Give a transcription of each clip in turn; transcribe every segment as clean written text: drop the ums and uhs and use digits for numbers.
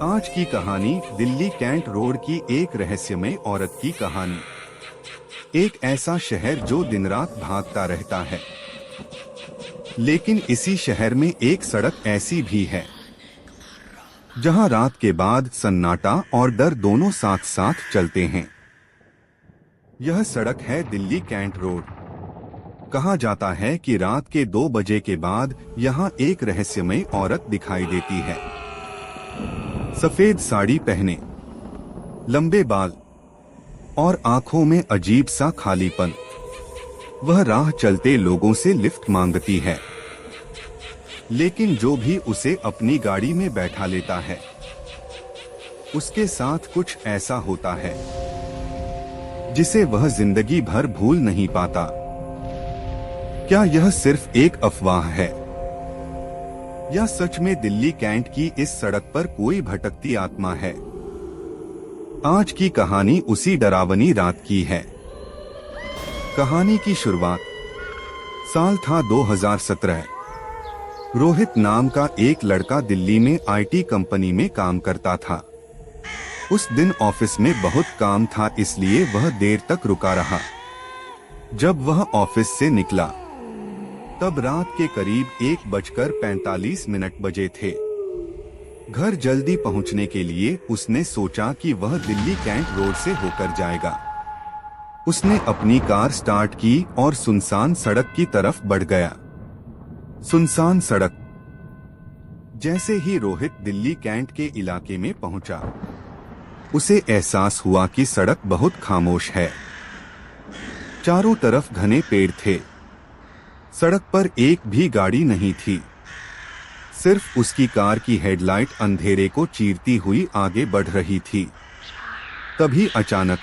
आज की कहानी दिल्ली कैंट रोड की एक रहस्यमय औरत की कहानी। एक ऐसा शहर जो दिन रात भागता रहता है, लेकिन इसी शहर में एक सड़क ऐसी भी है जहां रात के बाद सन्नाटा और डर दोनों साथ साथ चलते हैं। यह सड़क है दिल्ली कैंट रोड। कहा जाता है कि रात के 2 बजे के बाद यहाँ एक रहस्यमय औरत दिखाई देती है। सफेद साड़ी पहने, लंबे बाल और आंखों में अजीब सा खालीपन। वह राह चलते लोगों से लिफ्ट मांगती है, लेकिन जो भी उसे अपनी गाड़ी में बैठा लेता है उसके साथ कुछ ऐसा होता है जिसे वह जिंदगी भर भूल नहीं पाता। क्या यह सिर्फ एक अफवाह है या सच में दिल्ली कैंट की इस सड़क पर कोई भटकती आत्मा है? आज की कहानी उसी डरावनी रात की है। कहानी की शुरुआत साल था 2017। रोहित नाम का एक लड़का दिल्ली में आईटी कंपनी में काम करता था। उस दिन ऑफिस में बहुत काम था, इसलिए वह देर तक रुका रहा। जब वह ऑफिस से निकला तब रात के करीब 1:45 बजे थे। घर जल्दी पहुंचने के लिए उसने सोचा कि वह दिल्ली कैंट रोड से होकर जाएगा। उसने अपनी कार स्टार्ट की और सुनसान सड़क की तरफ बढ़ गया। सुनसान सड़क। जैसे ही रोहित दिल्ली कैंट के इलाके में पहुंचा, उसे एहसास हुआ कि सड़क बहुत खामोश है। चारों तरफ घने पेड़ थे। सड़क पर एक भी गाड़ी नहीं थी। सिर्फ उसकी कार की हेडलाइट अंधेरे को चीरती हुई आगे बढ़ रही थी। तभी अचानक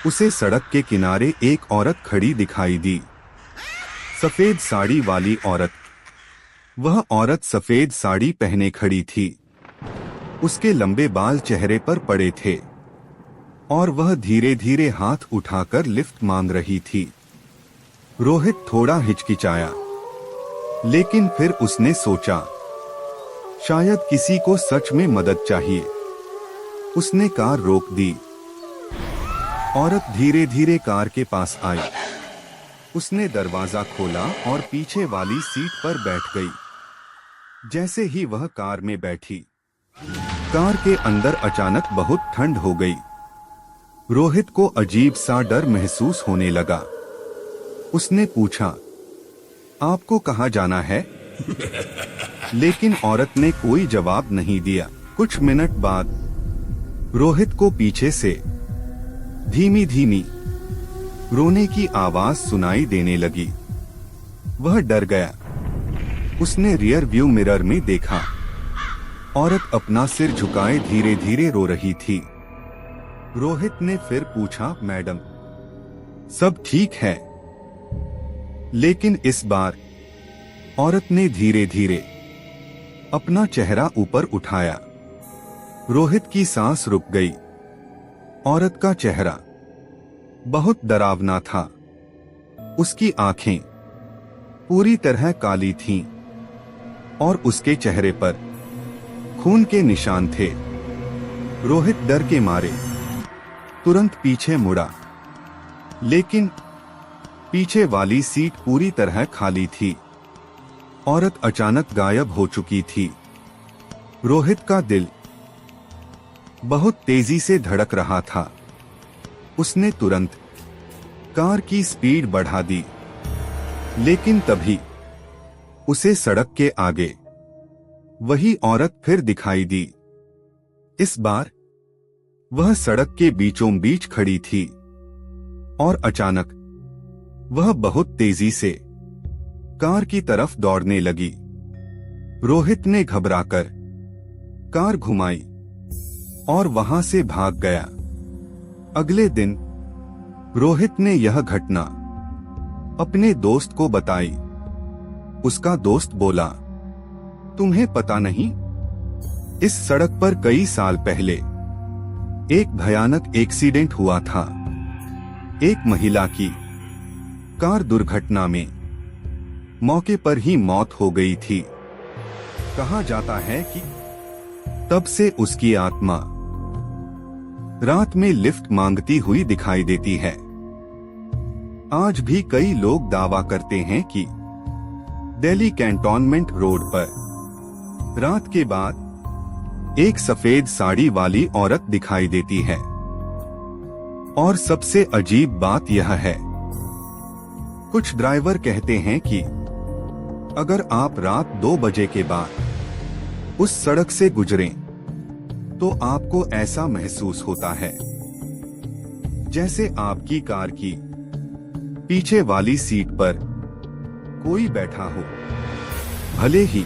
उसे सड़क के किनारे एक औरत खड़ी दिखाई दी। सफेद साड़ी वाली औरत। वह औरत सफेद साड़ी पहने खड़ी थी। उसके लंबे बाल चेहरे पर पड़े थे और वह धीरे धीरे हाथ उठाकर लिफ्ट मांग रही थी। रोहित थोड़ा हिचकिचाया, लेकिन फिर उसने सोचा शायद किसी को सच में मदद चाहिए। उसने कार रोक दी। औरत धीरे धीरे कार के पास आई। उसने दरवाजा खोला और पीछे वाली सीट पर बैठ गई। जैसे ही वह कार में बैठी, कार के अंदर अचानक बहुत ठंड हो गई। रोहित को अजीब सा डर महसूस होने लगा। उसने पूछा, आपको कहाँ जाना है? लेकिन औरत ने कोई जवाब नहीं दिया। कुछ मिनट बाद रोहित को पीछे से धीमी धीमी रोने की आवाज सुनाई देने लगी। वह डर गया। उसने रियर व्यू मिरर में देखा। औरत अपना सिर झुकाए धीरे धीरे रो रही थी। रोहित ने फिर पूछा, मैडम सब ठीक है? लेकिन इस बार औरत ने धीरे धीरे अपना चेहरा ऊपर उठाया। रोहित की सांस रुक गई। औरत का चेहरा बहुत डरावना था। उसकी आंखें पूरी तरह काली थीं और उसके चेहरे पर खून के निशान थे। रोहित डर के मारे तुरंत पीछे मुड़ा, लेकिन पीछे वाली सीट पूरी तरह खाली थी। औरत अचानक गायब हो चुकी थी। रोहित का दिल बहुत तेजी से धड़क रहा था। उसने तुरंत कार की स्पीड बढ़ा दी, लेकिन तभी उसे सड़क के आगे वही औरत फिर दिखाई दी। इस बार वह सड़क के बीचों बीच खड़ी थी और अचानक वह बहुत तेजी से कार की तरफ दौड़ने लगी। रोहित ने घबराकर कार घुमाई और वहां से भाग गया। अगले दिन रोहित ने यह घटना अपने दोस्त को बताई। उसका दोस्त बोला, तुम्हें पता नहीं, इस सड़क पर कई साल पहले एक भयानक एक्सीडेंट हुआ था। एक महिला की कार दुर्घटना में मौके पर ही मौत हो गई थी। कहा जाता है कि तब से उसकी आत्मा रात में लिफ्ट मांगती हुई दिखाई देती है। आज भी कई लोग दावा करते हैं कि दिल्ली कैंटोनमेंट रोड पर रात के बाद एक सफेद साड़ी वाली औरत दिखाई देती है। और सबसे अजीब बात यह है, कुछ ड्राइवर कहते हैं कि अगर आप रात 2 बजे के बाद उस सड़क से गुजरें, तो आपको ऐसा महसूस होता है जैसे आपकी कार की पीछे वाली सीट पर कोई बैठा हो, भले ही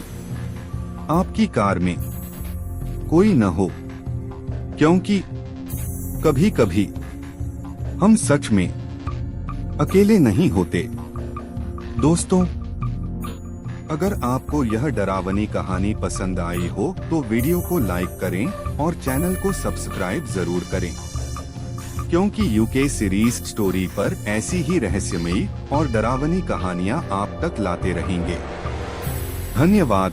आपकी कार में कोई न हो, क्योंकि कभी कभी हम सच में अकेले नहीं होते। दोस्तों, अगर आपको यह डरावनी कहानी पसंद आई हो तो वीडियो को लाइक करें और चैनल को सब्सक्राइब जरूर करें, क्योंकि यूके सीरीज स्टोरी पर ऐसी ही रहस्यमयी और डरावनी कहानियां आप तक लाते रहेंगे। धन्यवाद।